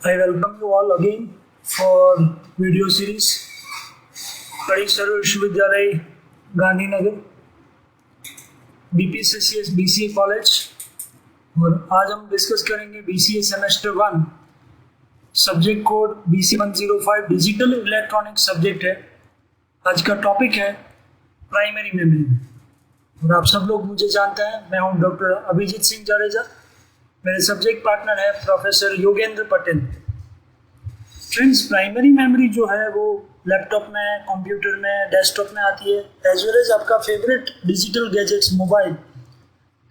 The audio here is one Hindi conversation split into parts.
I welcome you all again for video series कड़ी सर्व विश्वविद्यालय गांधीनगर BPCCS BCA कॉलेज। और आज हम डिस्कस करेंगे BCA semester 1 subject code BC105 digital electronics subject है। आज का टॉपिक है प्राइमरी मेमोरी। और आप सब लोग मुझे जानते हैं, मैं हूं डॉक्टर अभिजीत सिंह जाडेजा। मेरे सब्जेक्ट पार्टनर है professor Yogendra Patel. Friends, primary memory जो है वो लैपटॉप में, कंप्यूटर में, डेस्कटॉप में आती है, एज वेल एज आपका favourite digital gadgets, mobile,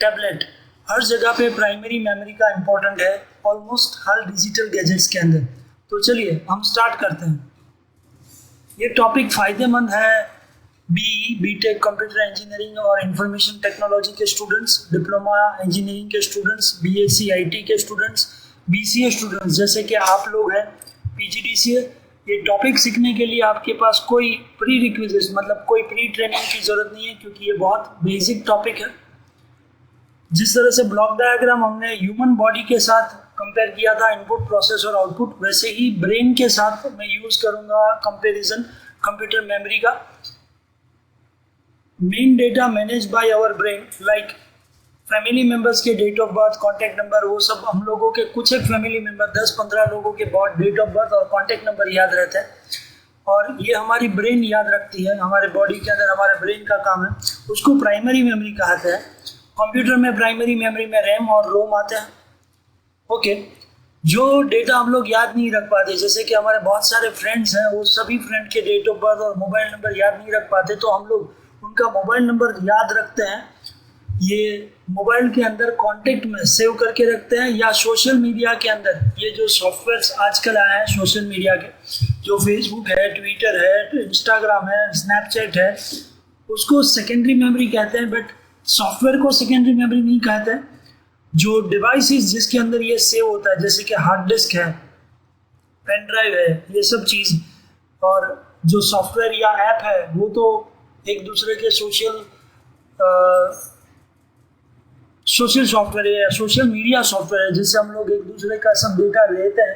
tablet, हर जगह पे प्राइमरी मेमोरी का इम्पोर्टेंट है, ऑलमोस्ट हर डिजिटल गैजेट्स के अंदर। तो चलिए हम स्टार्ट करते हैं। ये टॉपिक फ़ायदेमंद है बीटेक कंप्यूटर इंजीनियरिंग और इंफॉर्मेशन टेक्नोलॉजी के स्टूडेंट्स, डिप्लोमा इंजीनियरिंग के स्टूडेंट्स, बीएससी आईटी के स्टूडेंट्स, बीसीए स्टूडेंट्स जैसे कि आप लोग हैं, पीजीडीसीए। ये टॉपिक सीखने के लिए आपके पास कोई प्री रिक्विजिट मतलब कोई प्री ट्रेनिंग की ज़रूरत नहीं है, क्योंकि ये बहुत बेसिक टॉपिक है। जिस तरह से ब्लॉक डायग्राम हमने ह्यूमन बॉडी के साथ कंपेयर किया था, इनपुट, प्रोसेस और आउटपुट, वैसे ही ब्रेन के साथ मैं यूज़ करूँगा कंपेरिजन कंप्यूटर मेमोरी का। Main data manage by our brain, like family members के date of birth, contact number, वो सब हम लोगों के कुछ एक फैमिली मेंबर 10-15 लोगों के डेट ऑफ बर्थ और कॉन्टैक्ट नंबर याद रहता है, और ये हमारी ब्रेन याद रखती है। हमारे बॉडी के अंदर हमारे ब्रेन का काम है, उसको प्राइमरी मेमोरी कहते हैं। कंप्यूटर में प्राइमरी मेमोरी में रैम और रोम आते हैं। ओके, जो डेटा हम लोग याद नहीं रख पाते, जैसे कि हमारे बहुत सारे फ्रेंड्स हैं, वो सभी फ्रेंड के डेट ऑफ बर्थ और मोबाइल नंबर याद नहीं रख पाते, तो हम लोग उनका मोबाइल नंबर याद रखते हैं। ये मोबाइल के अंदर कॉन्टेक्ट में सेव करके रखते हैं, या सोशल मीडिया के अंदर ये जो सॉफ्टवेयर्स आजकल आए हैं सोशल मीडिया के, जो फेसबुक है, ट्विटर है, इंस्टाग्राम है, स्नैपचैट है, उसको सेकेंडरी मेमोरी कहते हैं। बट सॉफ्टवेयर को सेकेंडरी मेमोरी नहीं कहते हैं। जो डिवाइसेस जिसके अंदर ये सेव होता है, जैसे कि हार्ड डिस्क है, पेन ड्राइव है, ये सब चीज़, और जो सॉफ्टवेयर या ऐप है वो तो एक दूसरे के सोशल सॉफ्टवेयर है या सोशल मीडिया सॉफ्टवेयर है, जिससे हम लोग एक दूसरे का सब डेटा लेते हैं।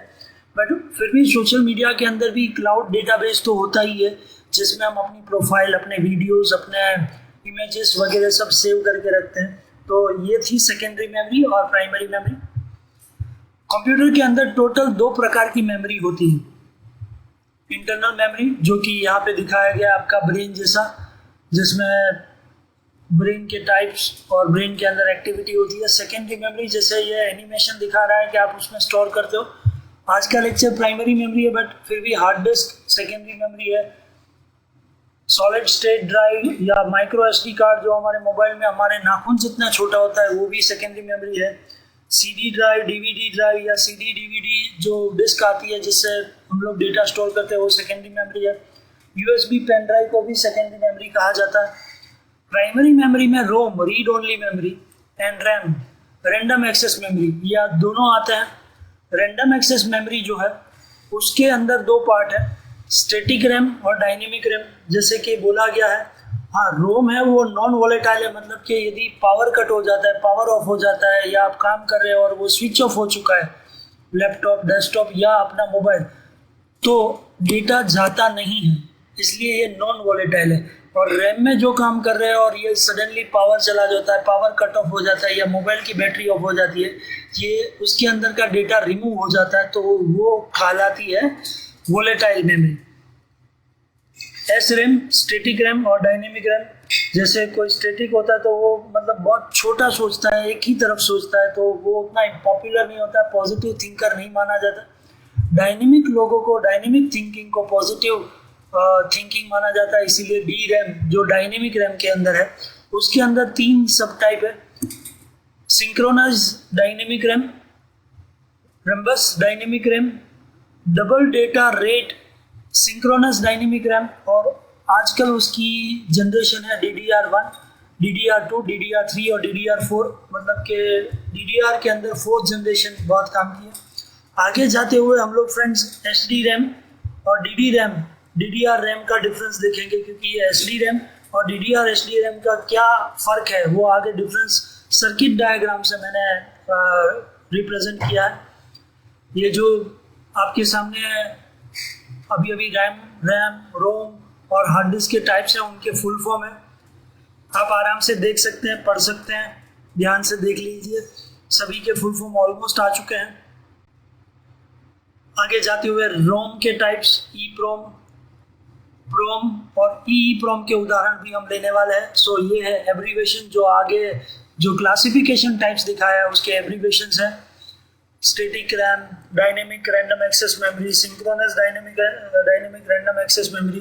बट फिर भी सोशल मीडिया के अंदर भी क्लाउड डेटाबेस तो होता ही है, जिसमें हम अपनी प्रोफाइल, अपने वीडियोस, अपने इमेजेस वगैरह सब सेव करके रखते हैं। तो ये थी सेकेंडरी मेमोरी और प्राइमरी मेमोरी। कंप्यूटर के अंदर टोटल 2 प्रकार की मेमोरी होती है। इंटरनल मेमोरी, जो कि यहाँ पे दिखाया गया आपका ब्रेन जैसा, जिसमें ब्रेन के टाइप्स और ब्रेन के अंदर एक्टिविटी होती है। सेकेंडरी मेमोरी, जैसे ये एनिमेशन दिखा रहा है कि आप उसमें स्टोर करते हो। आज का लेक्चर प्राइमरी मेमोरी है, बट फिर भी हार्ड डिस्क सेकेंडरी मेमोरी है। सॉलिड स्टेट ड्राइव या माइक्रो एसडी कार्ड, जो हमारे मोबाइल में हमारे नाखून जितना छोटा होता है, वो भी सेकेंडरी मेमोरी है। सीडी ड्राइव, डीवीडी ड्राइव या सीडी डीवीडी जो डिस्क आती है जिससे हम लोग डेटा स्टोर करते हैं, वो सेकेंडरी मेमोरी है। यूएसबी पेन ड्राइव को भी सेकेंडरी मेमोरी कहा जाता है। प्राइमरी मेमोरी में ROM, read only memory, and RAM, random access memory, या दोनों आते हैं। रैंडम एक्सेस मेमोरी जो है उसके अंदर 2 पार्ट है, स्टैटिक रैम और डायनेमिक रैम। जैसे कि बोला गया है, हाँ, रोम है वो नॉन वोलेटाइल है, मतलब कि यदि पावर कट हो जाता है, पावर ऑफ हो जाता है, या आप काम कर रहे हो और वो स्विच ऑफ हो चुका है, लैपटॉप, डेस्कटॉप या अपना मोबाइल, तो डेटा जाता नहीं है, इसलिए ये नॉन वोलेटाइल है। और रैम में जो काम कर रहे हैं और ये सडनली पावर चला जाता है, पावर कट ऑफ हो जाता है, या मोबाइल की बैटरी ऑफ हो जाती है, ये उसके अंदर का डेटा रिमूव हो जाता है, तो वो कहलाती है volatile memory. S RAM, static RAM और डायनेमिक रैम। जैसे कोई स्टैटिक होता है तो वो मतलब बहुत छोटा सोचता है, एक ही तरफ सोचता है, तो वो उतना पॉपुलर नहीं होता है, पॉजिटिव थिंकर नहीं माना जाता। डायनेमिक लोगों को, डायनेमिक थिंकिंग को पॉजिटिव थिंकिंग माना जाता है, इसीलिए डी रैम जो डायनेमिक रैम के अंदर है, उसके अंदर 3 सब टाइप है। Synchronize dynamic RAM, Rambus dynamic RAM, double data rate synchronous dynamic RAM, और आजकल उसकी जनरेशन है DDR1, DDR2, DDR3 और DDR4, मतलब कि DDR के अंदर 4th जनरेशन बहुत काम की है। आगे जाते हुए हम लोग फ्रेंड्स SD रैम और DD रैम, DDR रैम का डिफरेंस देखेंगे, क्योंकि ये SD रैम और DDR SD रैम का क्या फ़र्क है वो आगे डिफरेंस सर्किट डायग्राम से मैंने रिप्रेजेंट किया है। ये जो आपके सामने अभी अभी रैम, रोम और हार्ड डिस्क के टाइप्स हैं, उनके फुल फॉर्म है। आप आराम से देख सकते हैं, पढ़ सकते हैं, ध्यान से देख लीजिए। सभी के फुल फॉर्म ऑलमोस्ट आ चुके हैं। आगे जाते हुए रोम के टाइप्स, ईप्रोम, प्रोम और ईप्रोम के उदाहरण भी हम लेने वाले हैं। सो ये है एब्रीवेशन, जो आगे जो क्लासिफिकेशन टाइप्स दिखाया है उसके एब्रीवेशंस हैं। Static RAM, dynamic random access memory, synchronous dynamic random access memory,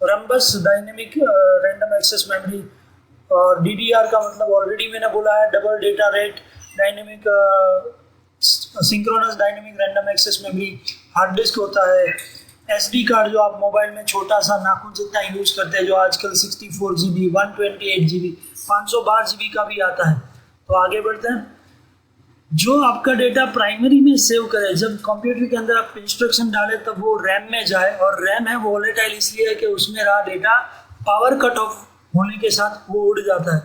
Rambus dynamic random access memory, और डीडीआर का मतलब ऑलरेडी मैंने बोला है, double data rate, dynamic synchronous dynamic random access memory. Hard disk होता है, एसडी कार्ड जो आप मोबाइल में छोटा सा नाखून जितना यूज करते हैं, जो आजकल 64 GB, 128 GB, 512 GB का भी आता है। तो आगे बढ़ते हैं। जो आपका डेटा प्राइमरी में सेव करे, जब कंप्यूटर के अंदर आप इंस्ट्रक्शन डालें तब वो रैम में जाए, और रैम है वोलेटाइल इसलिए है कि उसमें रहा डेटा पावर कट ऑफ होने के साथ वो उड़ जाता है।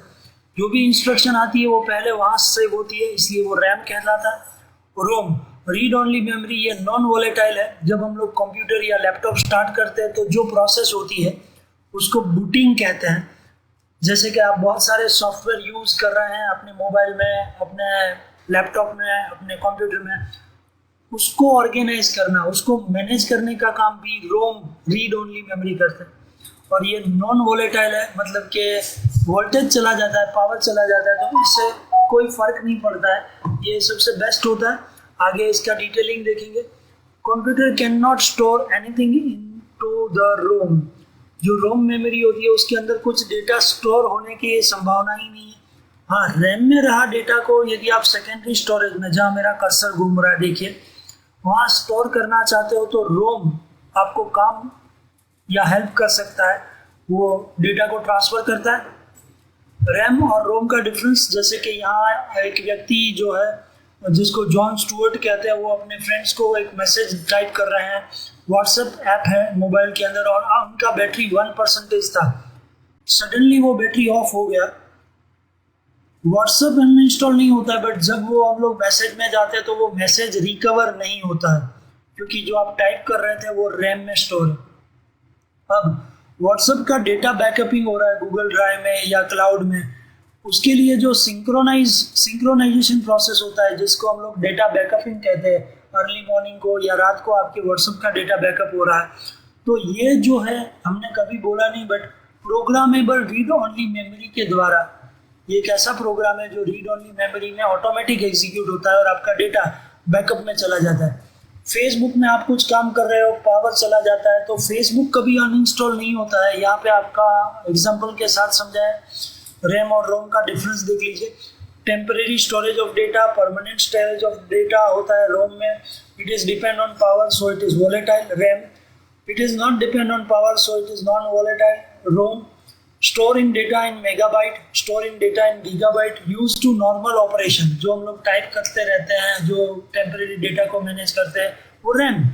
जो भी इंस्ट्रक्शन आती है वो पहले वहां से होती है, इसलिए वो रैम कहलाता है। रोम, रीड ओनली मेमोरी, ये नॉन वोलेटाइल है। जब हम लोग कंप्यूटर या लैपटॉप स्टार्ट करते हैं तो जो प्रोसेस होती है उसको बूटिंग कहते हैं। जैसे कि आप बहुत सारे सॉफ्टवेयर यूज कर रहे हैं अपने मोबाइल में, अपने लैपटॉप में, अपने कंप्यूटर में, उसको ऑर्गेनाइज करना, उसको मैनेज करने का काम भी रोम, रीड ओनली मेमोरी करते हैं। और ये नॉन वोलेटाइल है, मतलब कि वोल्टेज चला जाता है, पावर चला जाता है, तो इससे कोई फर्क नहीं पड़ता है। ये सबसे बेस्ट होता है। आगे इसका डिटेलिंग देखेंगे। Computer can not store anything into the ROM. जो रोम मेमोरी होती है उसके अंदर कुछ डेटा स्टोर होने की संभावना ही नहीं है। हाँ, रैम में रहा डेटा को यदि आप सेकेंडरी स्टोरेज में, जहाँ मेरा कर्सर घूम रहा है देखिए, वहाँ स्टोर करना चाहते हो तो रोम आपको काम या हेल्प कर सकता है, वो डेटा को ट्रांसफर करता है। रैम और रोम का डिफरेंस, जैसे कि यहाँ एक व्यक्ति जो है जिसको जॉन स्टुअर्ट कहते हैं, वो अपने फ्रेंड्स को एक मैसेज टाइप कर रहे हैं। व्हाट्सएप ऐप है मोबाइल के अंदर और उनका बैटरी 1% था। सडनली वो बैटरी ऑफ हो गया। व्हाट्सएप अनइंस्टॉल नहीं होता है, बट जब वो हम लोग मैसेज में जाते हैं तो वो मैसेज रिकवर नहीं होता है, क्योंकि जो आप टाइप कर रहे थे वो रैम में स्टोर है। अब व्हाट्सएप का डेटा बैकअपिंग हो रहा है गूगल ड्राइव में या क्लाउड में, उसके लिए जो सिंक्रोनाइजेशन प्रोसेस होता है, जिसको हम लोग डेटा बैकअपिंग कहते हैं, अर्ली मॉर्निंग को या रात को आपके व्हाट्सएप का डेटा बैकअप हो रहा है, तो ये जो है हमने कभी बोला नहीं, but programmable read only memory के द्वारा, ये एक ऐसा प्रोग्राम है जो रीड ओनली मेमोरी में ऑटोमेटिक एग्जीक्यूट होता है और आपका डेटा बैकअप में चला जाता है। फेसबुक में आप कुछ काम कर रहे हो, पावर चला जाता है, तो फेसबुक कभी अनइंस्टॉल नहीं होता है। यहाँ पे आपका एग्जांपल के साथ समझाए। रैम और रोम का डिफरेंस देख लीजिए। Temporary storage of data, permanent storage of data होता है रोम में। It is depend on power, so it is volatile. RAM, it is not depend on power, so it is non volatile. ROM, storing data in megabyte, storing data in gigabyte, use to normal operation, जो हम लोग टाइप करते रहते हैं, जो टेम्परेरी डेटा को मैनेज करते हैं, वो रैम।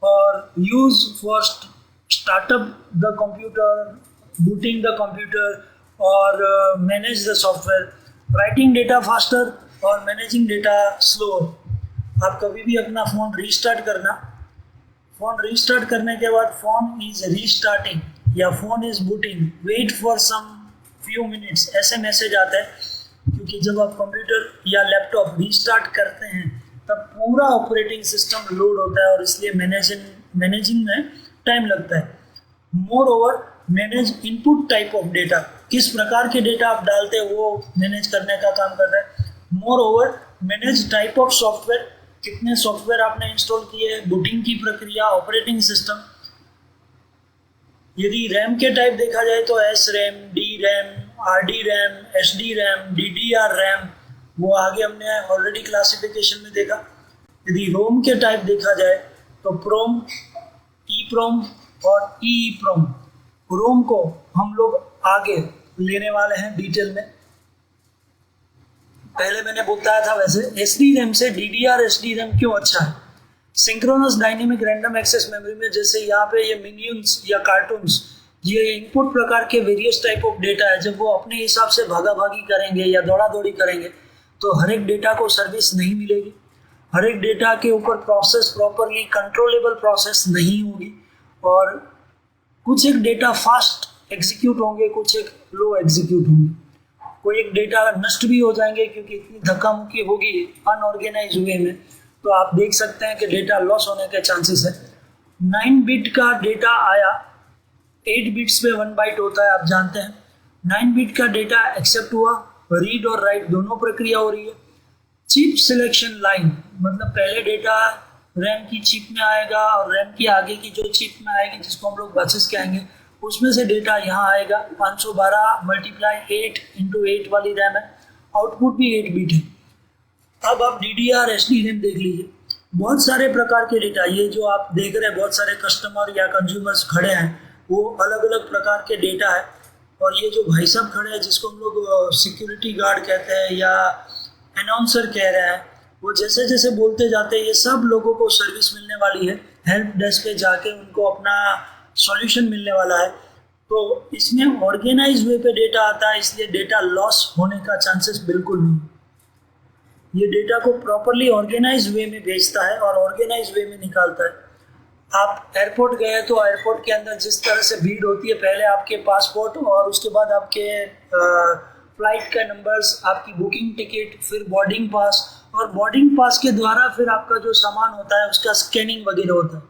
और use for startup the computer, booting the computer और manage the software, writing data faster और मैनेजिंग डेटा स्लो। आप कभी भी अपना फ़ोन रीस्टार्ट करना, फ़ोन रीस्टार्ट करने के बाद फ़ोन इज रीस्टार्टिंग या phone is booting, wait for some few minutes, ऐसे मैसेज आता है, क्योंकि जब आप कंप्यूटर या लैपटॉप रीस्टार्ट करते हैं तब पूरा ऑपरेटिंग सिस्टम लोड होता है और इसलिए मैनेजिंग में टाइम लगता है। More over, manage input type of data, किस प्रकार के डेटा आप डालते हैं वो मैनेज करने का काम करता है। More over, manage type of software, कितने सॉफ्टवेयर आपने इंस्टॉल किए, बूटिंग की प्रक्रिया, ऑपरेटिंग सिस्टम। यदि रैम के टाइप देखा जाए तो S RAM, D RAM, R D RAM, S D RAM, D D are RAM, वो आगे हमने ऑलरेडी क्लासिफिकेशन में देखा। यदि रोम के टाइप देखा जाए तो प्रोम, ई प्रोम और ई प्रोम। रोम को हम लोग आगे लेने वाले हैं डिटेल में। पहले मैंने बताया था वैसे एस डी रैम से D D R S D RAM क्यों अच्छा है। Synchronous dynamic random access memory में जैसे यहाँ पे ये मिनियंस या कार्टून्स, ये इनपुट प्रकार के वेरियस टाइप ऑफ डेटा है, जब वो अपने हिसाब से भागा भागी करेंगे या दौड़ा दौड़ी करेंगे तो हर एक डेटा को सर्विस नहीं मिलेगी। हर एक डेटा के ऊपर प्रोसेस प्रॉपरली कंट्रोलेबल प्रोसेस नहीं होगी और कुछ एक डेटा फास्ट एग्जीक्यूट होंगे, कुछ एक लो एग्जीक्यूट होंगे, कोई एक डेटा नष्ट भी हो जाएंगे क्योंकि इतनी धक्का मुक्की होगी अनऑर्गेनाइज वे में, तो आप देख सकते हैं कि डेटा लॉस होने के चांसेस है। 9 बिट का डेटा आया, 8 बिट्स पे 1 बाइट होता है, आप जानते हैं। 9 बिट का डेटा एक्सेप्ट हुआ, रीड और राइट दोनों प्रक्रिया हो रही है। चिप सिलेक्शन लाइन मतलब पहले डेटा रैम की चिप में आएगा और रैम की आगे की जो चिप में आएगी जिसको हम लोग बसेस कहेंगे, उसमें से डेटा यहाँ आएगा। 512 मल्टीप्लाई 8 इंटू 8 वाली रैम है, आउटपुट भी 8 बिट है। अब आप DDR SD रैम देख लीजिए, बहुत सारे प्रकार के डेटा, ये जो आप देख रहे हैं बहुत सारे कस्टमर या कंज्यूमर्स खड़े हैं, वो अलग अलग प्रकार के डेटा है। और ये जो भाई साहब खड़े हैं जिसको हम लोग सिक्योरिटी गार्ड कहते हैं या अनाउंसर कह रहे हैं, वो जैसे जैसे बोलते जाते हैं ये सब लोगों को सर्विस मिलने वाली है, हेल्प डेस्क पे जाके उनको अपना सॉल्यूशन मिलने वाला है। तो इसमें ऑर्गेनाइज वे पे डेटा आता है, इसलिए डेटा लॉस होने का चांसेस बिल्कुल नहीं। ये डेटा को प्रॉपरली ऑर्गेनाइज वे में भेजता है और ऑर्गेनाइज वे में निकालता है। आप एयरपोर्ट गए तो एयरपोर्ट के अंदर जिस तरह से भीड़ होती है, पहले आपके पासपोर्ट और उसके बाद आपके फ्लाइट का नंबर्स, आपकी बुकिंग टिकट, फिर बोर्डिंग पास, और बोर्डिंग पास के द्वारा फिर आपका जो सामान होता है उसका स्कैनिंग वगैरह होता है।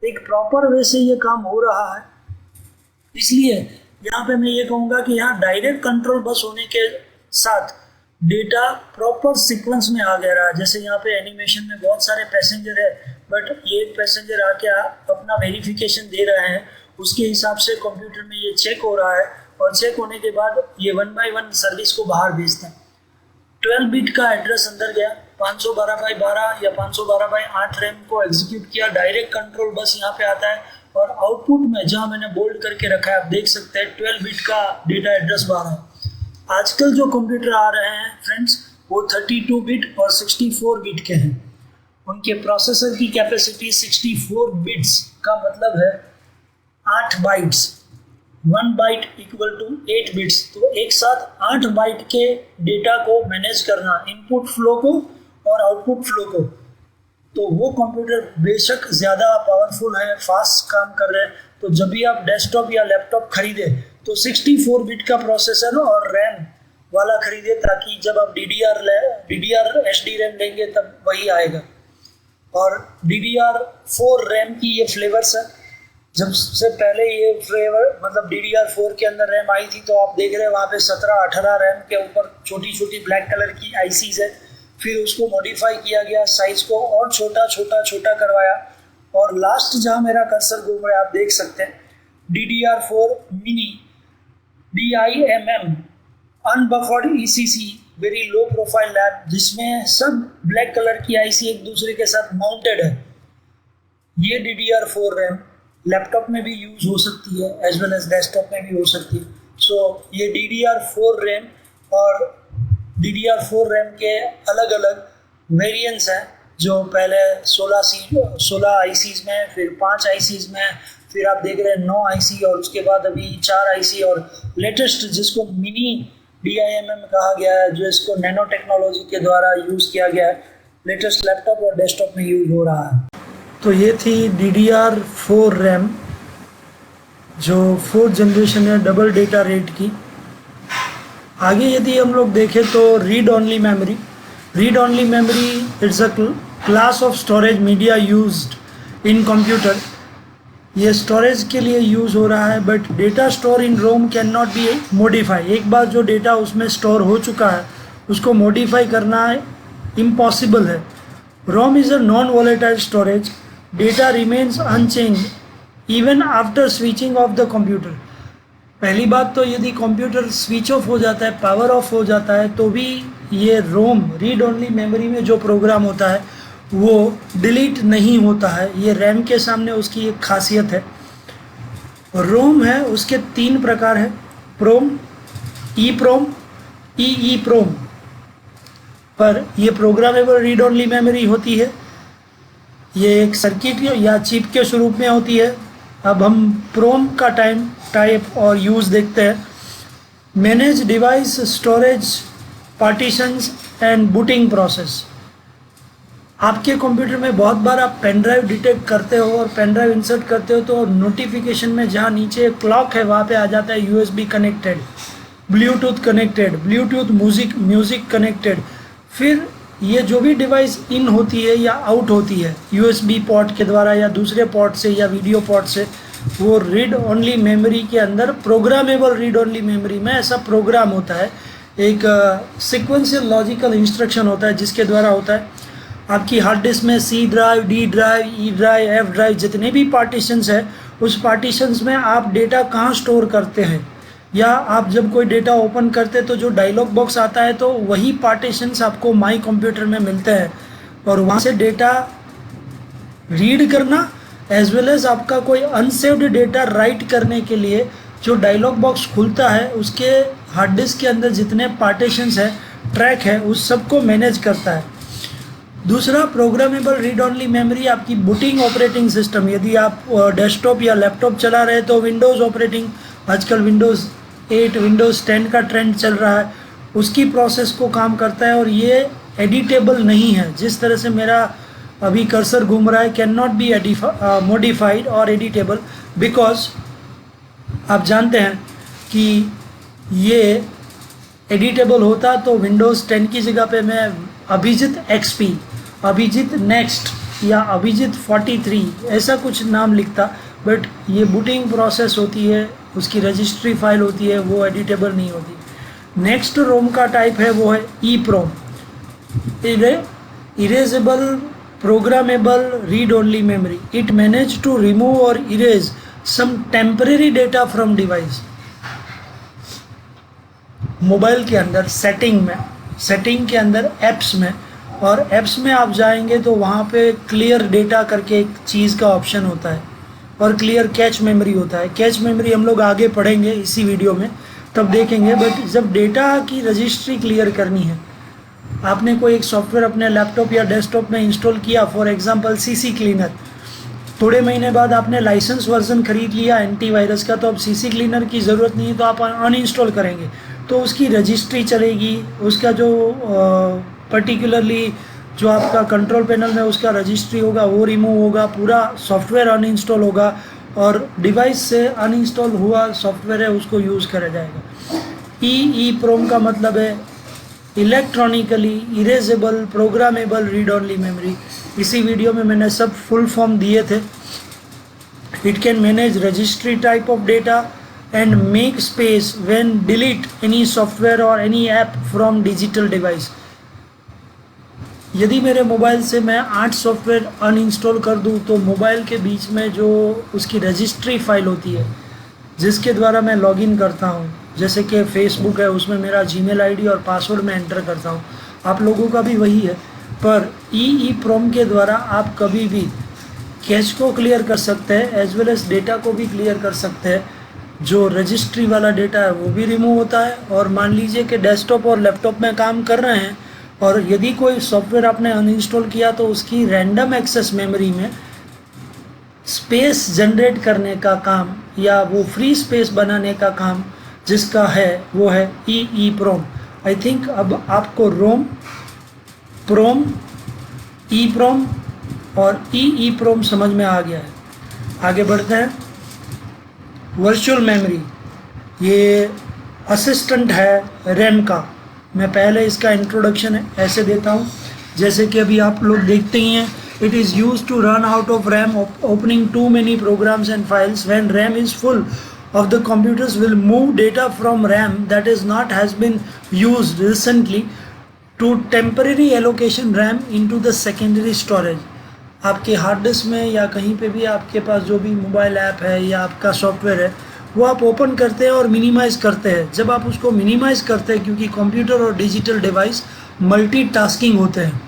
एक प्रॉपर वे से ये काम हो रहा है, इसलिए यहाँ पे मैं ये कहूँगा कि यहाँ डायरेक्ट कंट्रोल बस होने के साथ डेटा प्रॉपर सीक्वेंस में आ गया रहा। जैसे यहाँ पे एनिमेशन में बहुत सारे पैसेंजर है, बट ये पैसेंजर आके अपना वेरिफिकेशन दे रहे हैं, उसके हिसाब से कंप्यूटर में ये चेक हो रहा है और चेक होने के बाद ये 1 बाय 1 सर्विस को बाहर भेजता है। 12 बिट का एड्रेस अंदर गया, 512/12 या 512/8 रैम को एग्जीक्यूट किया, डायरेक्ट कंट्रोल बस यहाँ पे आता है और आउटपुट में जहाँ मैंने बोल्ड करके रखा है आप देख सकते हैं 12 बिट का डेटा एड्रेस बाहर है। आजकल जो कंप्यूटर आ रहे हैं फ्रेंड्स वो 32 बिट और 64 बिट के हैं। उनके प्रोसेसर की कैपेसिटी 64 बिट्स का मतलब है 8 bytes, 1 byte equal to 8 bits. तो एक साथ 8 बाइट के डेटा को मैनेज करना, इनपुट फ्लो को और आउटपुट फ्लो को, तो वो कंप्यूटर बेशक ज़्यादा पावरफुल है, फास्ट काम कर रहे हैं। तो जब भी आप डेस्कटॉप या लैपटॉप खरीदे तो 64 बिट का प्रोसेसर और रैम वाला खरीदे, ताकि जब आप DDR SD रैम लेंगे तब वही आएगा। और DDR4 रैम की ये फ्लेवर्स है। जब से पहले ये फ्लेवर मतलब DDR4 के अंदर रैम आई थी तो आप देख रहे हैं वहाँ पे 17-18 रैम के ऊपर छोटी छोटी ब्लैक कलर की ICs है। फिर उसको मॉडिफाई किया गया, साइज को और छोटा करवाया, और लास्ट जहाँ मेरा कर्सर घूम रहा है आप देख सकते हैं DDR4 mini DIMM अनबफर्ड ECC very low profile lab, जिसमें सब ब्लैक कलर की IC एक दूसरे के साथ माउंटेड है। ये DDR4 रैम लैपटॉप में भी यूज हो सकती है एज वेल एज डेस्कटॉप में भी हो सकती है। सो ये DDR4 रैम और DDR4 रैम के अलग अलग वेरिएंट्स हैं, जो पहले 16 ICs में, फिर 5 ICs में, फिर आप देख रहे हैं 9 IC और उसके बाद अभी 4 IC, और लेटेस्ट जिसको मिनी DIMM कहा गया है, जो इसको नैनो टेक्नोलॉजी के द्वारा यूज़ किया गया है, लेटेस्ट लैपटॉप और डेस्कटॉप में यूज हो रहा है। तो ये थी DDR4 रैम जो 4th जनरेशन है डबल डेटा रेट की। आगे यदि हम लोग देखें तो read only memory it's a class of storage media used in computer. ये स्टोरेज के लिए यूज़ हो रहा है, but data store in ROM can not be modify. एक बार जो डेटा उसमें स्टोर हो चुका है उसको मॉडिफाई करना इम्पॉसिबल है। ROM is a non volatile storage, data remains unchange even after switching off the computer. पहली बात तो यदि कंप्यूटर स्विच ऑफ हो जाता है, पावर ऑफ हो जाता है, तो भी ये रोम रीड ओनली मेमोरी में जो प्रोग्राम होता है वो डिलीट नहीं होता है। ये रैम के सामने उसकी एक खासियत है। रोम है उसके 3 प्रकार है, प्रोम, ई प्रोम, ई प्रोम। पर ये प्रोग्रामेबल रीड ओनली मेमोरी होती है, ये एक सर्किट या चिप के स्वरूप में होती है। अब हम प्रोम का टाइप और यूज़ देखते हैं। Manage device storage partitions and booting process. आपके कंप्यूटर में बहुत बार आप पेन ड्राइव डिटेक्ट करते हो और पेन ड्राइव इंसर्ट करते हो तो नोटिफिकेशन में जहाँ नीचे क्लॉक है वहाँ पे आ जाता है USB connected, Bluetooth connected, Bluetooth music connected. फिर ये जो भी डिवाइस इन होती है या आउट होती है यूएसबी पोर्ट के द्वारा या दूसरे पोर्ट से या वीडियो पोर्ट से, वो रीड ओनली मेमोरी के अंदर प्रोग्रामेबल रीड ओनली मेमोरी में ऐसा प्रोग्राम होता है, एक सीक्वेंशियल लॉजिकल इंस्ट्रक्शन होता है जिसके द्वारा होता है आपकी हार्ड डिस्क में C drive, D drive, E drive, F drive जितने भी पार्टीशंस है उस पार्टीशंस में आप डेटा कहाँ स्टोर करते हैं, या आप जब कोई डेटा ओपन करते तो जो डायलॉग बॉक्स आता है तो वही पार्टीशंस आपको माई कंप्यूटर में मिलते हैं और वहाँ से डेटा रीड करना एज वेल एज आपका कोई अनसेव्ड डेटा राइट करने के लिए जो डायलॉग बॉक्स खुलता है उसके हार्ड डिस्क के अंदर जितने पार्टीशंस है, ट्रैक है, उस सबको मैनेज करता है। दूसरा प्रोग्रामेबल रीड ओनली मेमोरी आपकी बूटिंग ऑपरेटिंग सिस्टम, यदि आप डेस्कटॉप या लैपटॉप चला रहे तो विंडोज़ ऑपरेटिंग, आजकल विंडोज़ 8, विंडोज़ 10 का ट्रेंड चल रहा है, उसकी प्रोसेस को काम करता है और ये एडिटेबल नहीं है। जिस तरह से मेरा अभी कर्सर घूम रहा है, कैन नॉट बी मॉडिफाइड और एडिटेबल, बिकॉज आप जानते हैं कि ये एडिटेबल होता तो विंडोज़ 10 की जगह पे मैं अभिजीत XP, अभिजीत नेक्स्ट या अभिजीत 43 ऐसा कुछ नाम लिखता, बट ये बूटिंग प्रोसेस होती है, उसकी रजिस्ट्री फाइल होती है, वो एडिटेबल नहीं होती। नेक्स्ट रोम का टाइप है वो है EEPROM, erasable programmable read only memory. It manage to remove और erase some temporary data from device. Mobile के अंदर सेटिंग के अंदर ऐप्स में, और ऐप्स में आप जाएंगे तो वहाँ पे क्लियर डेटा करके एक चीज़ का ऑप्शन होता है और क्लियर कैच मेमोरी होता है। कैच मेमोरी हम लोग आगे पढ़ेंगे इसी वीडियो में, तब देखेंगे। बट जब डेटा की रजिस्ट्री क्लियर करनी है, आपने कोई एक सॉफ्टवेयर अपने लैपटॉप या डेस्कटॉप में इंस्टॉल किया, फॉर एग्जांपल CC क्लीनर, थोड़े महीने बाद आपने लाइसेंस वर्जन खरीद लिया एंटीवायरस का, तो अब CC क्लीनर की ज़रूरत नहीं है तो आप अनइंस्टॉल करेंगे तो उसकी रजिस्ट्री चलेगी, उसका जो पर्टिकुलरली जो आपका कंट्रोल पैनल में उसका रजिस्ट्री होगा वो रिमूव होगा, पूरा सॉफ्टवेयर अनइंस्टॉल होगा और डिवाइस से अनइंस्टॉल हुआ सॉफ्टवेयर है उसको यूज़ करा जाएगा। EEPROM का मतलब है electronically erasable programmable read only memory. इसी वीडियो में मैंने सब फुल फॉर्म दिए थे। It can manage registry type of data and make space when delete any software or any app from digital device। यदि मेरे मोबाइल से मैं 8 सॉफ्टवेयर अनइंस्टॉल कर दूं तो मोबाइल के बीच में जो उसकी रजिस्ट्री फाइल होती है जिसके द्वारा मैं लॉगिन करता हूं, जैसे कि फेसबुक है, उसमें मेरा जीमेल आईडी और पासवर्ड मैं एंटर करता हूं, आप लोगों का भी वही है। पर EEPROM के द्वारा आप कभी भी कैश को क्लियर कर सकते हैं एज वेल एज डेटा को भी क्लियर कर सकते हैं। जो रजिस्ट्री वाला डेटा है वो भी रिमूव होता है। और मान लीजिए कि डेस्कटॉप और लैपटॉप में काम कर रहे हैं और यदि कोई सॉफ्टवेयर आपने अनइंस्टॉल किया तो उसकी रैंडम एक्सेस मेमोरी में स्पेस जनरेट करने का काम या वो फ्री स्पेस बनाने का काम जिसका है वो है EEPROM। आई थिंक अब आपको PROM, EEPROM और EEPROM समझ में आ गया है। आगे बढ़ते हैं। वर्चुअल मेमोरी ये असिस्टेंट है रैम का। मैं पहले इसका इंट्रोडक्शन ऐसे देता हूँ जैसे कि अभी आप लोग देखते ही हैं। It is use to run out of RAM opening too many programs and files. When RAM is full of the computers will move data from RAM that is not has been used recently to temporary allocation RAM into the secondary storage। आपके हार्ड डिस्क में या कहीं पे भी आपके पास जो भी मोबाइल ऐप है या आपका सॉफ्टवेयर है वो आप ओपन करते हैं और मिनिमाइज़ करते हैं। जब आप उसको मिनिमाइज़ करते हैं, क्योंकि कंप्यूटर और डिजिटल डिवाइस मल्टीटास्किंग होते हैं,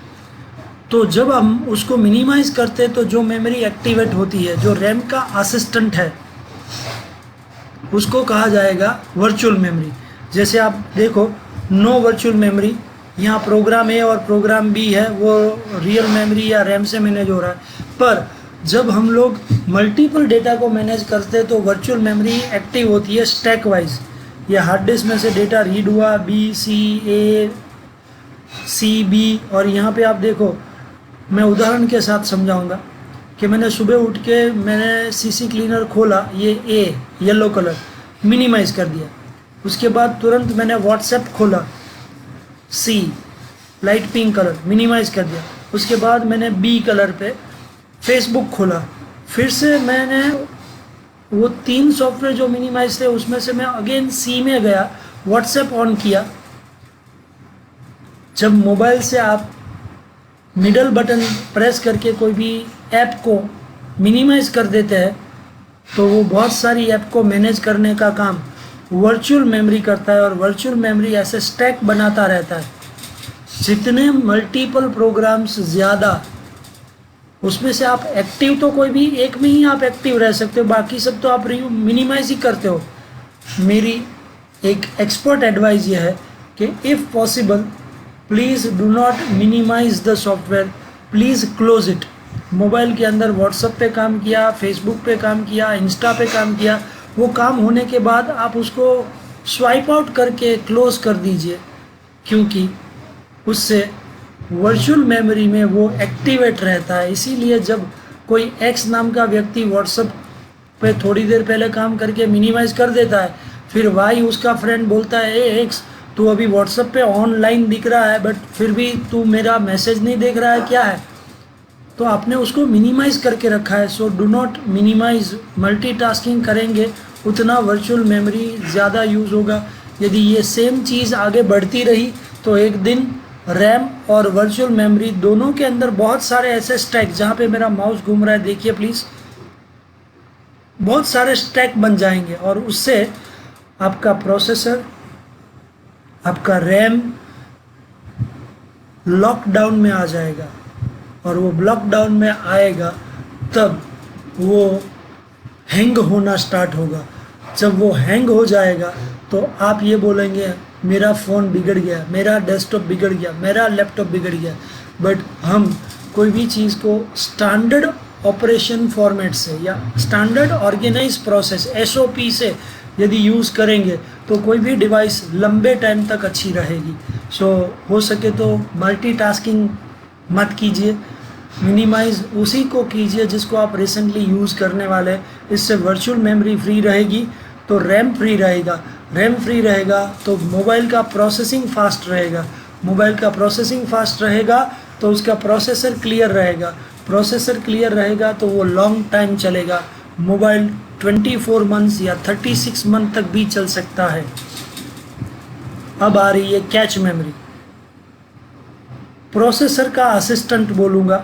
तो जब हम उसको मिनिमाइज़ करते हैं तो जो मेमोरी एक्टिवेट होती है, जो रैम का असिस्टेंट है, उसको कहा जाएगा वर्चुअल मेमोरी। जैसे आप देखो नो वर्चुअल मेमोरी, यहाँ प्रोग्राम A और प्रोग्राम B है, वो रियल मेमोरी या रैम से मैनेज हो रहा है। पर जब हम लोग मल्टीपल डेटा को मैनेज करते हैं तो वर्चुअल मेमोरी एक्टिव होती है स्टैक वाइज। ये हार्ड डिस्क में से डेटा रीड हुआ B, C, A, C, B, और यहाँ पे आप देखो मैं उदाहरण के साथ समझाऊंगा कि मैंने सुबह उठ के मैंने सीसी क्लीनर खोला, ये ए येलो कलर मिनिमाइज़ कर दिया। उसके बाद तुरंत मैंने व्हाट्सएप खोला, सी लाइट पिंक कलर मिनिमाइज़ कर दिया। उसके बाद मैंने बी कलर पे फेसबुक खोला, फिर से मैंने वो 3 सॉफ्टवेयर जो मिनिमाइज थे उसमें से मैं अगेन सी में गया, व्हाट्सएप ऑन किया। जब मोबाइल से आप मिडल बटन प्रेस करके कोई भी ऐप को मिनिमाइज कर देते हैं तो वो बहुत सारी ऐप को मैनेज करने का काम वर्चुअल मेमोरी करता है, और वर्चुअल मेमोरी ऐसे स्टैक बनाता रहता है। जितने मल्टीपल प्रोग्राम्स ज़्यादा, उसमें से आप एक्टिव तो कोई भी एक में ही आप एक्टिव रह सकते हो, बाकी सब तो आप मिनिमाइज ही करते हो। मेरी एक एक्सपर्ट एडवाइस ये है कि if possible please do not minimize the software, please close it. Mobile के अंदर व्हाट्सएप पे काम किया, फेसबुक पे काम किया, इंस्टा पे काम किया, वो काम होने के बाद आप उसको स्वाइप आउट करके क्लोज कर दीजिए, क्योंकि उससे वर्चुअल मेमोरी में वो एक्टिवेट रहता है। इसीलिए जब कोई एक्स नाम का व्यक्ति व्हाट्सएप पे थोड़ी देर पहले काम करके मिनिमाइज़ कर देता है, फिर वाई उसका फ्रेंड बोलता है ए एक्स तू अभी व्हाट्सएप पे ऑनलाइन दिख रहा है बट फिर भी तू मेरा मैसेज नहीं देख रहा है, क्या है? तो आपने उसको मिनिमाइज़ करके रखा है। So do not minimize. Multitasking करेंगे उतना वर्चुअल मेमोरी ज़्यादा यूज़ होगा। यदि ये सेम चीज़ आगे बढ़ती रही तो एक दिन रैम और वर्चुअल मेमोरी दोनों के अंदर बहुत सारे ऐसे स्टैक, जहाँ पे मेरा माउस घूम रहा है देखिए प्लीज़, बहुत सारे स्टैक बन जाएंगे, और उससे आपका प्रोसेसर, आपका रैम लॉकडाउन में आ जाएगा। और वो लॉकडाउन में आएगा तब वो हैंग होना स्टार्ट होगा। जब वो हैंग हो जाएगा तो आप ये बोलेंगे मेरा फ़ोन बिगड़ गया, मेरा डेस्कटॉप बिगड़ गया, मेरा लैपटॉप बिगड़ गया। बट हम कोई भी चीज़ को स्टैंडर्ड ऑपरेशन फॉर्मेट से या स्टैंडर्ड ऑर्गेनाइज प्रोसेस SOP से यदि यूज़ करेंगे तो कोई भी डिवाइस लंबे टाइम तक अच्छी रहेगी। सो हो सके तो मल्टीटास्किंग मत कीजिए, मिनिमाइज़ उसी को कीजिए जिसको आप रिसेंटली यूज़ करने वाले हैं। इससे वर्चुअल मेमोरी फ्री रहेगी तो रैम फ्री रहेगा, रैम फ्री रहेगा तो मोबाइल का प्रोसेसिंग फास्ट रहेगा, मोबाइल का प्रोसेसिंग फास्ट रहेगा तो उसका प्रोसेसर क्लियर रहेगा, प्रोसेसर क्लियर रहेगा तो वो लॉन्ग टाइम चलेगा। मोबाइल 24 मंथ्स या 36 मंथ तक भी चल सकता है। अब आ रही है कैच मेमोरी। प्रोसेसर का असिस्टेंट बोलूँगा।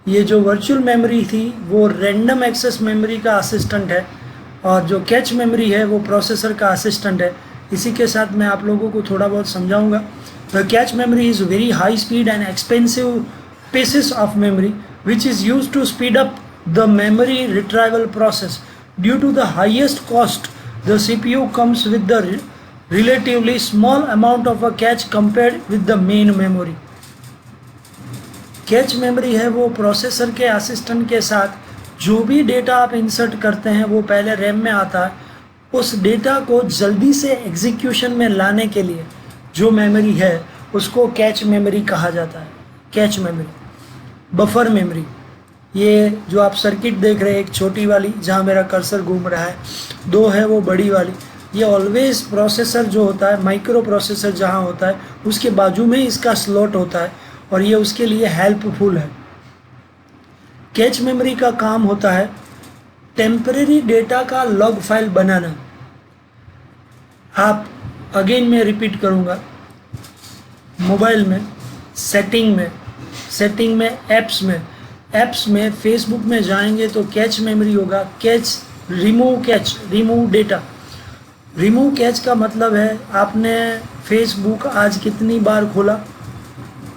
ये जो वर्चुअल मेमोरी थी वो रैंडम एक्सेस मेमोरी का असिस्टेंट है, और जो कैच मेमोरी है वो प्रोसेसर का असिस्टेंट है। इसी के साथ मैं आप लोगों को थोड़ा बहुत समझाऊंगा। The cache memory is very high speed and expensive pieces of memory which is used to speed up the memory retrieval process. Due to the highest cost, the CPU comes with the relatively small amount of a cache compared with the main memory. Catch memory है वो प्रोसेसर के असिस्टेंट के साथ जो भी डेटा आप इंसर्ट करते हैं वो पहले रैम में आता है। उस डेटा को जल्दी से एग्जीक्यूशन में लाने के लिए जो मेमोरी है उसको कैच मेमोरी कहा जाता है। कैच मेमोरी, बफर मेमोरी, ये जो आप सर्किट देख रहे हैं, एक छोटी वाली जहाँ मेरा कर्सर घूम रहा है, दो है वो बड़ी वाली। ये ऑलवेज प्रोसेसर जो होता है, माइक्रो प्रोसेसर जहाँ होता है उसके बाजू में इसका स्लॉट होता है और ये उसके लिए हेल्पफुल है। कैच मेमोरी का काम होता है टेम्परेरी डेटा का लॉग फाइल बनाना। आप अगेन मैं रिपीट करूँगा, मोबाइल में सेटिंग में ऐप्स में फेसबुक में जाएंगे तो कैच मेमोरी होगा। Remove data. रिमूव कैच का मतलब है आपने फेसबुक आज कितनी बार खोला,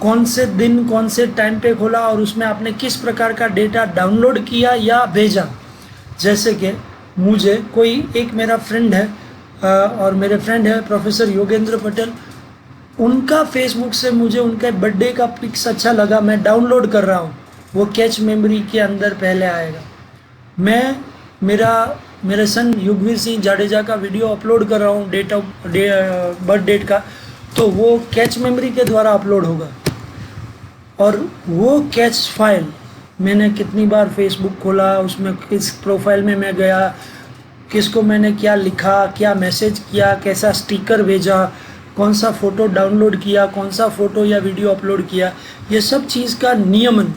कौन से दिन कौन से टाइम पे खोला और उसमें आपने किस प्रकार का डेटा डाउनलोड किया या भेजा। जैसे कि मुझे कोई एक मेरा फ्रेंड है और मेरे फ्रेंड है प्रोफेसर योगेंद्र पटेल, उनका फेसबुक से मुझे उनके बर्थडे का पिक्स अच्छा लगा, मैं डाउनलोड कर रहा हूँ, वो कैच मेमोरी के अंदर पहले आएगा। मैं मेरे सन युगवीर सिंह जाडेजा का वीडियो अपलोड कर रहा हूँ बर्थ डेट का, तो वो कैच मेमोरी के द्वारा अपलोड होगा। और वो कैच फाइल मैंने कितनी बार फेसबुक खोला, उसमें किस प्रोफाइल में मैं गया, किसको मैंने क्या लिखा, क्या मैसेज किया, कैसा स्टिकर भेजा, कौन सा फ़ोटो डाउनलोड किया, कौन सा फ़ोटो या वीडियो अपलोड किया, ये सब चीज़ का नियमन,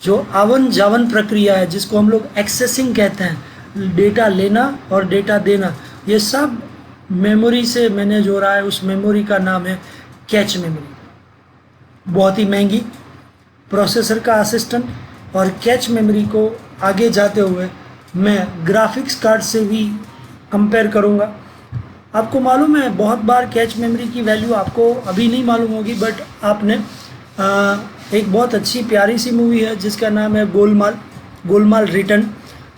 जो आवन जावन प्रक्रिया है जिसको हम लोग एक्सेसिंग कहते हैं, डेटा लेना और डेटा देना, ये सब मेमोरी से मैंने जोड़ा है। उस मेमोरी का नाम है कैच मेमोरी। बहुत ही महंगी, प्रोसेसर का असिस्टेंट और कैच मेमोरी को आगे जाते हुए मैं ग्राफिक्स कार्ड से भी कंपेयर करूँगा। आपको मालूम है बहुत बार कैच मेमोरी की वैल्यू आपको अभी नहीं मालूम होगी, बट आपने एक बहुत अच्छी प्यारी सी मूवी है जिसका नाम है गोलमाल रिटर्न,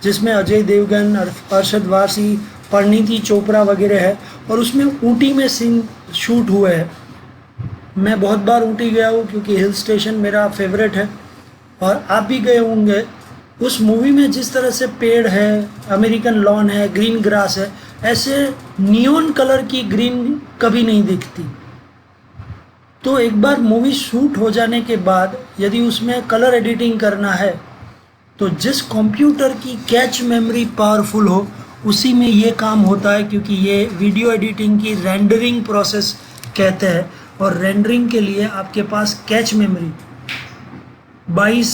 जिसमें अजय देवगन, अरशद वारसी, परिणीति चोपड़ा वगैरह है, और उसमें ऊटी में सीन शूट हुए हैं। मैं बहुत बार ऊटी गया हूँ क्योंकि हिल स्टेशन मेरा फेवरेट है, और आप भी गए होंगे। उस मूवी में जिस तरह से पेड़ है, अमेरिकन लॉन है, ग्रीन ग्रास है, ऐसे नियॉन कलर की ग्रीन कभी नहीं दिखती। तो एक बार मूवी शूट हो जाने के बाद यदि उसमें कलर एडिटिंग करना है तो जिस कंप्यूटर की कैच मेमोरी पावरफुल हो उसी में ये काम होता है, क्योंकि ये वीडियो एडिटिंग की रेंडरिंग प्रोसेस कहते हैं। और रेंडरिंग के लिए आपके पास cache memory 22,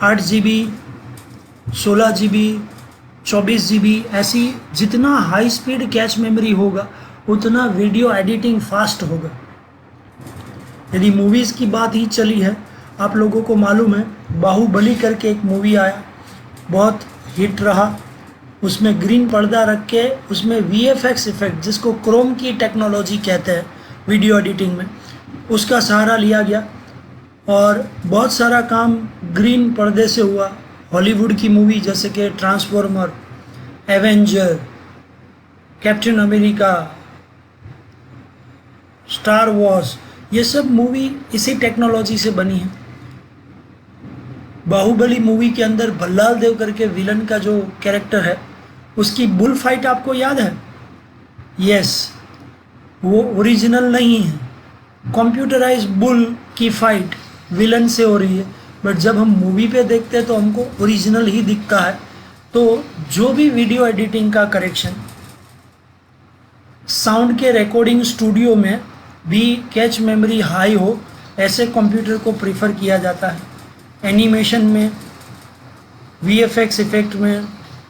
8 GB, 16 GB, 24 GB, ऐसी जितना हाई स्पीड कैच मेमोरी होगा उतना वीडियो एडिटिंग फास्ट होगा। यदि मूवीज़ की बात ही चली है, आप लोगों को मालूम है बाहुबली करके एक मूवी आया, बहुत हिट रहा। उसमें ग्रीन पर्दा रख के उसमें VFX इफेक्ट, जिसको क्रोम की टेक्नोलॉजी कहते हैं वीडियो एडिटिंग में, उसका सहारा लिया गया और बहुत सारा काम ग्रीन पर्दे से हुआ। हॉलीवुड की मूवी जैसे कि transformer, Avenger, captain America, star Wars, ये सब मूवी इसी टेक्नोलॉजी से बनी है। बाहुबली मूवी के अंदर भल्लाल देव करके विलन का जो कैरेक्टर है, उसकी बुल फाइट आपको याद है? यस, वो ओरिजिनल नहीं है, कंप्यूटराइज बुल की फाइट विलन से हो रही है, बट जब हम मूवी पे देखते हैं तो हमको ओरिजिनल ही दिखता है। तो जो भी वीडियो एडिटिंग का करेक्शन, साउंड के रिकॉर्डिंग स्टूडियो में भी कैच मेमोरी हाई हो, ऐसे कंप्यूटर को प्रीफर किया जाता है। एनिमेशन में, VFX इफेक्ट में,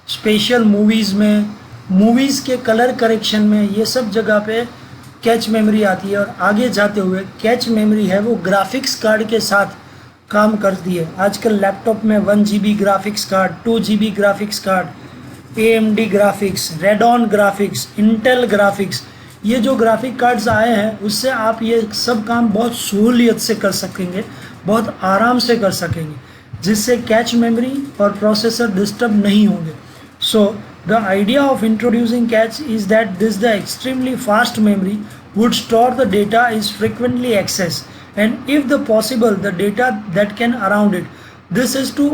स्पेशल मूवीज़ में, मूवीज़ के कलर करेक्शन में, ये सब जगह पे कैच मेमोरी आती है। और आगे जाते हुए कैच मेमोरी है वो ग्राफिक्स कार्ड के साथ काम करती है। आजकल लैपटॉप में 1 GB graphics card, 2 GB graphics card, AMD graphics, radon graphics, Intel graphics, ये जो ग्राफिक कार्ड्स आए हैं उससे आप ये सब काम बहुत सहूलियत से कर सकेंगे, बहुत आराम से कर सकेंगे, जिससे कैच मेमोरी और प्रोसेसर डिस्टर्ब नहीं होंगे। So the idea of introducing catch is that this the extremely fast memory would store the data is frequently accessed, and if the possible the data that can around it. This is to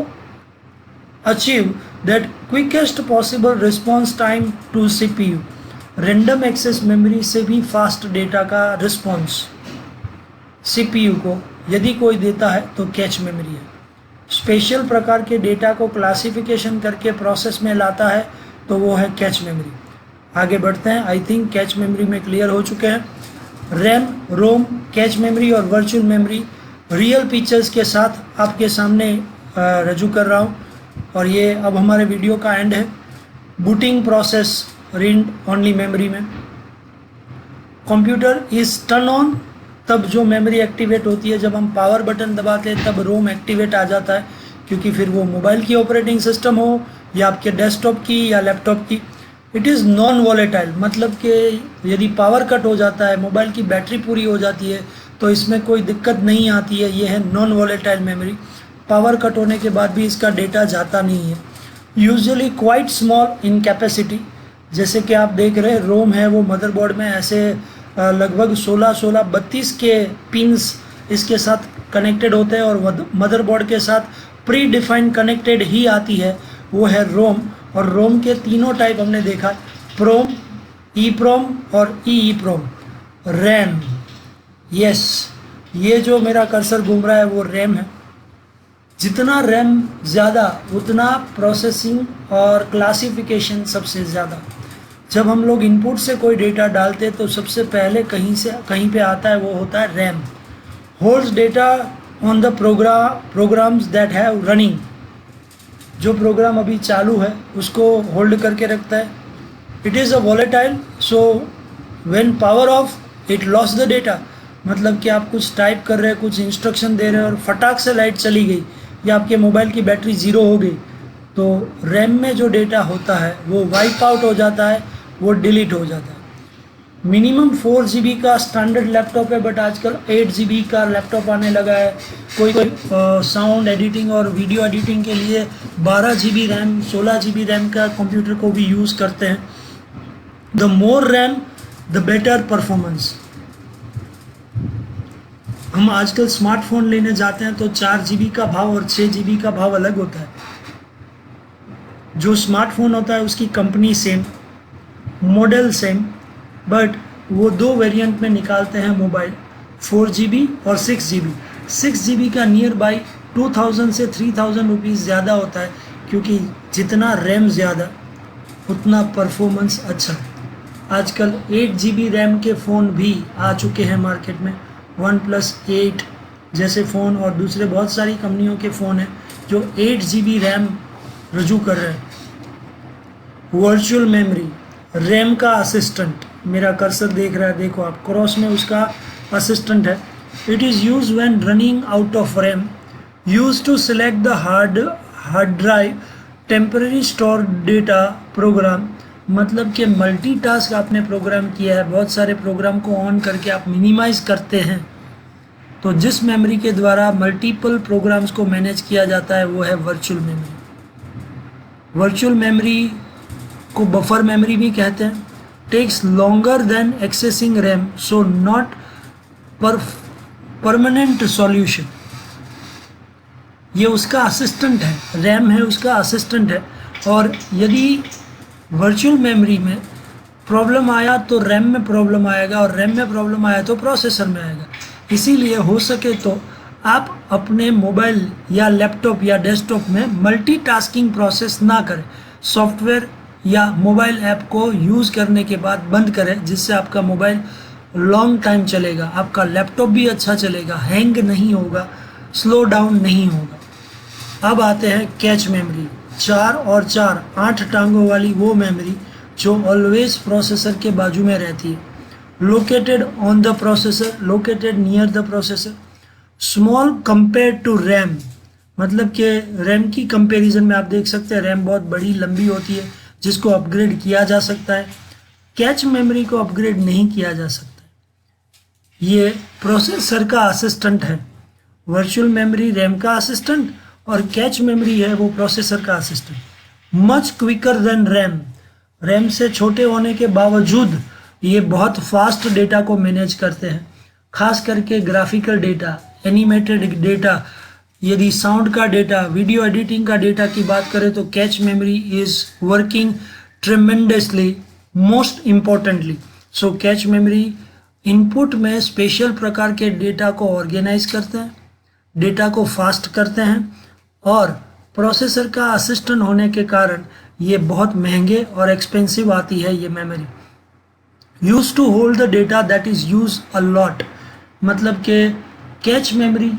achieve that quickest possible response time to CPU. Random access memory से भी फास्ट डेटा का रिस्पॉन्स CPU को यदि कोई देता है तो कैच मेमोरी है। स्पेशल प्रकार के डेटा को क्लासिफिकेशन करके प्रोसेस में लाता है तो वो है कैच मेमोरी। आगे बढ़ते हैं। आई थिंक कैच मेमोरी में क्लियर हो चुके हैं। रैम, रोम, कैच मेमोरी और वर्चुअल मेमोरी रियल पिक्चर्स के साथ आपके सामने रजू कर रहा हूँ, और ये अब हमारे वीडियो का एंड है। Booting process read only memory में। कंप्यूटर इज टर्न ऑन, तब जो मेमोरी एक्टिवेट होती है, जब हम पावर बटन दबाते हैं तब रोम एक्टिवेट आ जाता है, क्योंकि फिर वो मोबाइल की ऑपरेटिंग सिस्टम हो या आपके डेस्कटॉप की या लैपटॉप की। इट इज़ नॉन वॉलेटाइल, मतलब कि यदि पावर कट हो जाता है, मोबाइल की बैटरी पूरी हो जाती है तो इसमें कोई दिक्कत नहीं आती है। ये है non volatile memory. Power cut होने के बाद भी इसका डेटा जाता नहीं है। Usually quite small in capacity, जैसे कि आप देख रहे हैं रोम है वो मदरबोर्ड में ऐसे लगभग 16 32 के पिंस इसके साथ कनेक्टेड होते हैं, और मदरबोर्ड के साथ प्री डिफाइंड कनेक्टेड ही आती है, वो है रोम। और रोम के तीनों टाइप हमने देखा, प्रोम, ई प्रोम और ई प्रोम। रैम, यस, ये जो मेरा कर्सर घूम रहा है वो रैम है। जितना रैम ज़्यादा उतना प्रोसेसिंग और क्लासिफिकेशन सबसे ज़्यादा। जब हम लोग इनपुट से कोई डेटा डालते हैं तो सबसे पहले कहीं पे आता है, वो होता है RAM. Holds data on the programmes that have running. जो प्रोग्राम अभी चालू है उसको होल्ड करके रखता है। It is a volatile, so when power of it loss the data. मतलब कि आप कुछ टाइप कर रहे हैं, कुछ इंस्ट्रक्शन दे रहे हैं और फटाक से लाइट चली गई या आपके मोबाइल की बैटरी ज़ीरो हो गई, तो रैम में जो डेटा होता है वो वाइप आउट हो जाता है, वो डिलीट हो जाता है। मिनिमम 4 GB का स्टैंडर्ड लैपटॉप है, बट आजकल 8 GB का लैपटॉप आने लगा है। कोई साउंड एडिटिंग और वीडियो एडिटिंग के लिए 12 GB रैम, 16 GB रैम का कंप्यूटर को भी यूज़ करते हैं। The more RAM the better performance. हम आजकल स्मार्टफोन लेने जाते हैं तो 4 GB का भाव और 6 GB का भाव अलग होता है। जो स्मार्टफोन होता है उसकी company same, model same, but वो 2 वेरिएंट में निकालते हैं मोबाइल, 4 GB और 6 GB। 6 GB का नियर बाई 2000 से 3000 रुपीज़ ज़्यादा होता है, क्योंकि जितना रैम ज़्यादा उतना परफॉर्मेंस अच्छा। आजकल 8 GB रैम के फ़ोन भी आ चुके हैं मार्केट में। OnePlus 8 जैसे फ़ोन और दूसरे बहुत सारी कंपनियों के फ़ोन हैं जो 8 GB रैम रजू कर रहे हैं। वर्चुअल मेमोरी, रैम का असिस्टेंट। मेरा कर्सर देख रहा है, देखो आप, क्रॉस में उसका असिस्टेंट है। It is use when running out of RAM, use to select the hard drive, temporary store data program. मतलब कि मल्टीटास्क आपने प्रोग्राम किया है, बहुत सारे प्रोग्राम को ऑन करके आप मिनिमाइज करते हैं, तो जिस मेमोरी के द्वारा मल्टीपल प्रोग्राम्स को मैनेज किया जाता है वो है वर्चुअल मेमोरी। वर्चुअल मेमोरी को बफर मेमोरी भी कहते हैं। Takes longer than accessing RAM, so not permanent solution. ये उसका असिस्टेंट है, रैम है उसका असिस्टेंट है। और यदि वर्चुअल मेमोरी में प्रॉब्लम आया तो रैम में प्रॉब्लम आएगा, और रैम में प्रॉब्लम आया तो प्रोसेसर में आएगा। इसीलिए हो सके तो आप अपने मोबाइल या लैपटॉप या डेस्कटॉप में मल्टीटास्किंग प्रोसेस ना करें। सॉफ्टवेयर या मोबाइल ऐप को यूज़ करने के बाद बंद करें, जिससे आपका मोबाइल लॉन्ग टाइम चलेगा, आपका लैपटॉप भी अच्छा चलेगा, हैंग नहीं होगा, स्लो डाउन नहीं होगा। अब आते हैं कैच मेमोरी। 4 और 4 8 टांगों वाली वो मेमोरी जो ऑलवेज प्रोसेसर के बाजू में रहती है। Located on the processor, located near the processor, small compare to RAM. मतलब कि रैम की कंपैरिजन में आप देख सकते हैं रैम बहुत बड़ी लंबी होती है, जिसको अपग्रेड किया जा सकता है। कैच मेमोरी को अपग्रेड नहीं किया जा सकता। ये प्रोसेसर का असिस्टेंट है। वर्चुअल मेमोरी रैम का असिस्टेंट और कैच मेमोरी है वो प्रोसेसर का assistant. Much quicker than RAM, RAM से छोटे होने के बावजूद ये बहुत फास्ट डेटा को मैनेज करते हैं, खास करके ग्राफिकल डेटा, एनिमेटेड डेटा। यदि साउंड का डेटा, वीडियो एडिटिंग का डेटा की बात करें तो cache memory is working tremendously, most importantly. So cache memory input में स्पेशल प्रकार के डेटा को ऑर्गेनाइज करते हैं, डेटा को फास्ट करते हैं, और प्रोसेसर का असिस्टेंट होने के कारण ये बहुत महंगे और एक्सपेंसिव आती है ये memory. Use to hold the data that is use a lot. मतलब कि कैच मेमोरी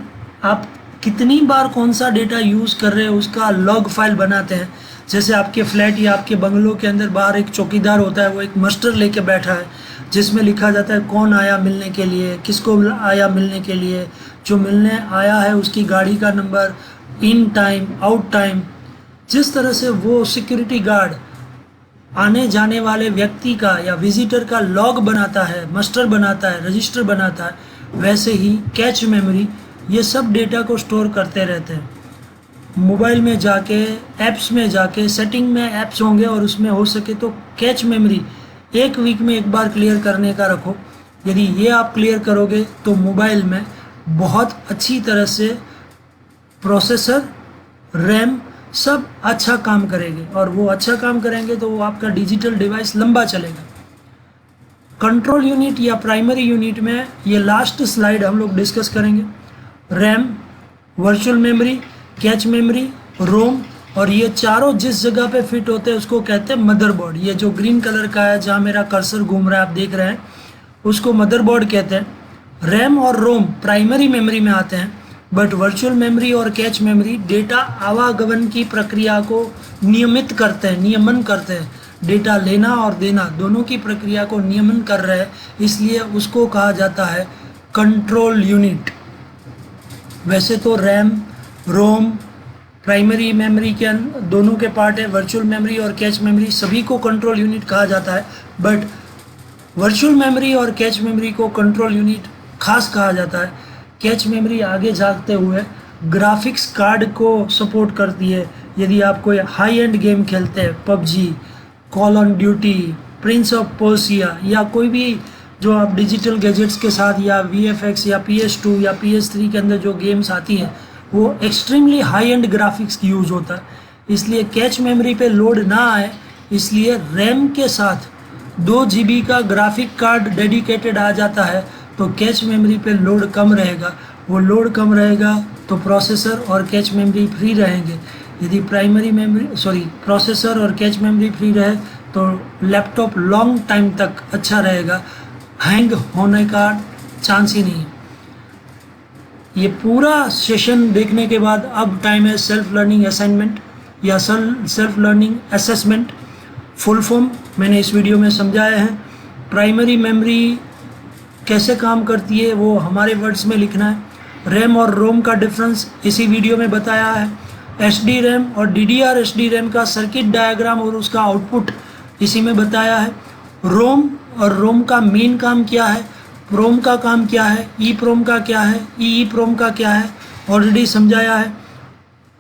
आप कितनी बार कौन सा डेटा यूज़ कर रहे हैं उसका लॉग फाइल बनाते हैं। जैसे आपके फ्लैट या आपके बंगलों के अंदर बाहर एक चौकीदार होता है, वो एक मस्टर लेके बैठा है जिसमें लिखा जाता है कौन आया मिलने के लिए, किसको आया मिलने के लिए, जो मिलने आया है उसकी गाड़ी का number, in time out time. जिस तरह से वो सिक्योरिटी गार्ड आने जाने वाले व्यक्ति का या विजिटर का लॉग बनाता है, मस्टर बनाता है, रजिस्टर बनाता है, वैसे ही कैच मेमोरी ये सब डेटा को स्टोर करते रहते हैं। मोबाइल में जाके, ऐप्स में जाके, सेटिंग में ऐप्स होंगे और उसमें हो सके तो कैच मेमोरी 1 वीक में एक बार क्लियर करने का रखो। यदि ये आप क्लियर करोगे तो मोबाइल में बहुत अच्छी तरह से प्रोसेसर, रैम सब अच्छा काम करेंगे, और वो अच्छा काम करेंगे तो वो आपका डिजिटल डिवाइस लंबा चलेगा। कंट्रोल यूनिट या प्राइमरी यूनिट में ये लास्ट स्लाइड हम लोग डिस्कस करेंगे। RAM, virtual memory, cache memory, ROM, और ये चारों जिस जगह पे फिट होते हैं उसको कहते हैं मदरबोर्ड। ये जो ग्रीन कलर का है जहाँ मेरा कर्सर घूम रहा है आप देख रहे हैं, उसको मदरबोर्ड कहते हैं। रैम और रोम प्राइमरी मेमोरी में आते हैं, बट वर्चुअल मेमोरी और कैच मेमोरी डेटा आवागमन की प्रक्रिया को नियमित करते हैं, नियमन करते हैं। डेटा लेना और देना दोनों की प्रक्रिया को नियमन कर रहे हैं, इसलिए उसको कहा जाता है कंट्रोल यूनिट। वैसे तो रैम, रोम प्राइमरी मेमोरी के दोनों के पार्ट है, वर्चुअल मेमोरी और कैच मेमोरी सभी को कंट्रोल यूनिट कहा जाता है, बट वर्चुअल मेमोरी और कैच मेमोरी को कंट्रोल यूनिट खास कहा जाता है। कैच मेमोरी आगे जाते हुए ग्राफिक्स कार्ड को सपोर्ट करती है। यदि आप कोई हाई एंड गेम खेलते हैं, PUBG, call on duty, Prince of Persia, या कोई भी जो आप डिजिटल गैजेट्स के साथ या VFX या PS2 या PS3 के अंदर जो गेम्स आती हैं, वो एक्सट्रीमली हाई एंड ग्राफिक्स की यूज़ होता है। इसलिए कैच मेमोरी पे लोड ना आए, इसलिए रैम के साथ 2 GB का ग्राफिक कार्ड डेडिकेटेड आ जाता है, तो कैच मेमोरी पे लोड कम रहेगा। वो लोड कम रहेगा तो प्रोसेसर और कैच मेमोरी फ्री रहेंगे। यदि प्रोसेसर और कैच मेमोरी फ्री रहे तो लैपटॉप लॉन्ग टाइम तक अच्छा रहेगा, हैंग होने का चांस ही नहीं है। ये पूरा सेशन देखने के बाद अब टाइम है सेल्फ लर्निंग असाइनमेंट या self learning assessment. Full form मैंने इस वीडियो में समझाया है। प्राइमरी मेमोरी कैसे काम करती है वो हमारे वर्ड्स में लिखना है। रैम और रोम का डिफरेंस इसी वीडियो में बताया है। SD रैम और DDR SD रैम का सर्किट डायग्राम और उसका आउटपुट इसी में बताया है। रोम और रोम का मेन काम क्या है, प्रोम का काम क्या है, EEPROM का क्या है, EEPROM का क्या है, ऑलरेडी समझाया है।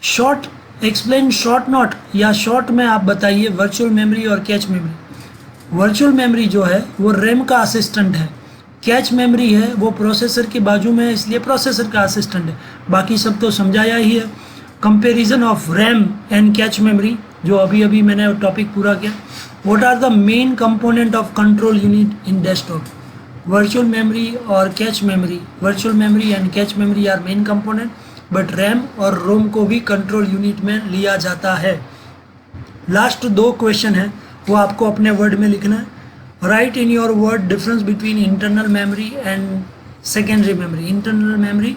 शॉर्ट एक्सप्लेन शॉर्ट नोट या शॉर्ट में आप बताइए वर्चुअल मेमोरी और कैच मेमोरी। वर्चुअल मेमोरी जो है वो रैम का असिस्टेंट है, कैच मेमोरी है वो प्रोसेसर के बाजू में है, इसलिए प्रोसेसर का असिस्टेंट है। बाकी सब तो समझाया ही है। Comparison of RAM and cache memory जो अभी मैंने टॉपिक पूरा किया। What are the main component of control unit in desktop. Virtual memory और cache memory, virtual memory and cache memory are main component, but RAM और रोम को भी कंट्रोल यूनिट में लिया जाता है। लास्ट 2 क्वेश्चन है वो आपको अपने वर्ड में लिखना है। Right in your word difference between internal memory and secondary memory. Internal memory,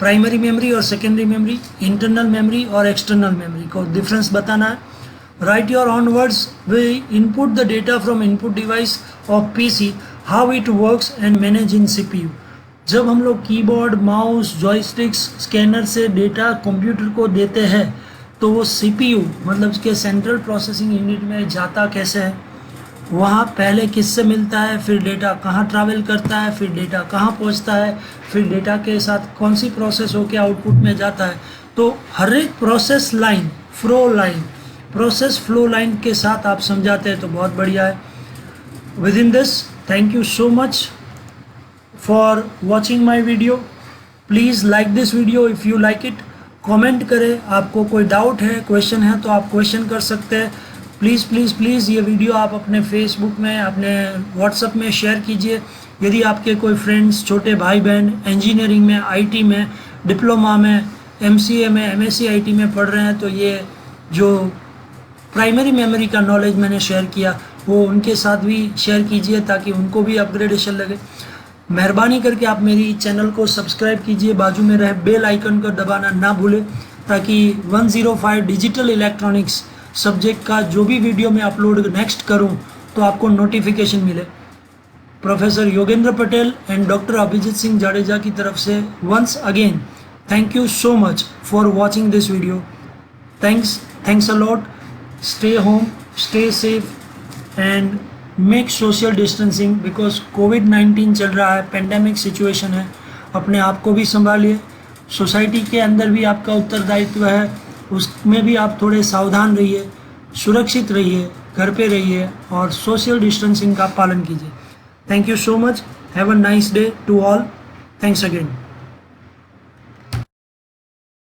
primary memory और सेकेंडरी मेमोरी, इंटरनल मेमोरी और एक्सटर्नल मेमोरी को डिफरेंस बताना है। Right your on words. We input the data from input device of PC, how it works and manage in CPU। जब हम लोग कीबोर्ड, माउस, जॉयस्टिक्स, स्कैनर से डेटा कंप्यूटर को देते हैं तो वो CPU मतलब के सेंट्रल प्रोसेसिंग यूनिट में जाता कैसे है, वहाँ पहले किससे मिलता है, फिर डेटा कहाँ ट्रैवल करता है, फिर डेटा कहाँ पहुँचता है, फिर डेटा के साथ कौन सी प्रोसेस होकर आउटपुट में जाता है। तो हर एक process line, process flow line के साथ आप समझाते हैं तो बहुत बढ़िया है। With in this, thank you so much for watching my video. Please like this video if you like it. Comment करें, आपको कोई डाउट है, क्वेश्चन है तो आप क्वेश्चन कर सकते हैं। प्लीज़ प्लीज़ प्लीज़ ये वीडियो आप अपने फेसबुक में, अपने व्हाट्सएप में शेयर कीजिए। यदि आपके कोई फ्रेंड्स, छोटे भाई बहन इंजीनियरिंग में, IT में, डिप्लोमा में, MCA में, MSc IT में पढ़ रहे हैं तो ये जो प्राइमरी मेमोरी का नॉलेज मैंने शेयर किया वो उनके साथ भी शेयर कीजिए ताकि उनको भी अपग्रेडेशन लगे। मेहरबानी करके आप मेरी चैनल को सब्सक्राइब कीजिए, बाजू में रहे बेल आइकन को दबाना ना भूलें ताकि 105 डिजिटल इलेक्ट्रॉनिक्स सब्जेक्ट का जो भी वीडियो मैं अपलोड नेक्स्ट करूं तो आपको नोटिफिकेशन मिले। Professor Yogendra Patel and doctor Abhijit Singh Jadeja की तरफ से once again thank you so much for watching this video. Thanks a lot. Stay home, stay safe and make social distancing because कोविड-19 चल रहा है, पेंडेमिक सिचुएशन है। अपने आप को भी संभालिए, सोसाइटी के अंदर भी आपका उत्तरदायित्व है, उसमें भी आप थोड़े सावधान रहिए, सुरक्षित रहिए, घर पे रहिए और सोशल डिस्टेंसिंग का पालन कीजिए। Thank you so much. Have a nice day to all. Thanks again.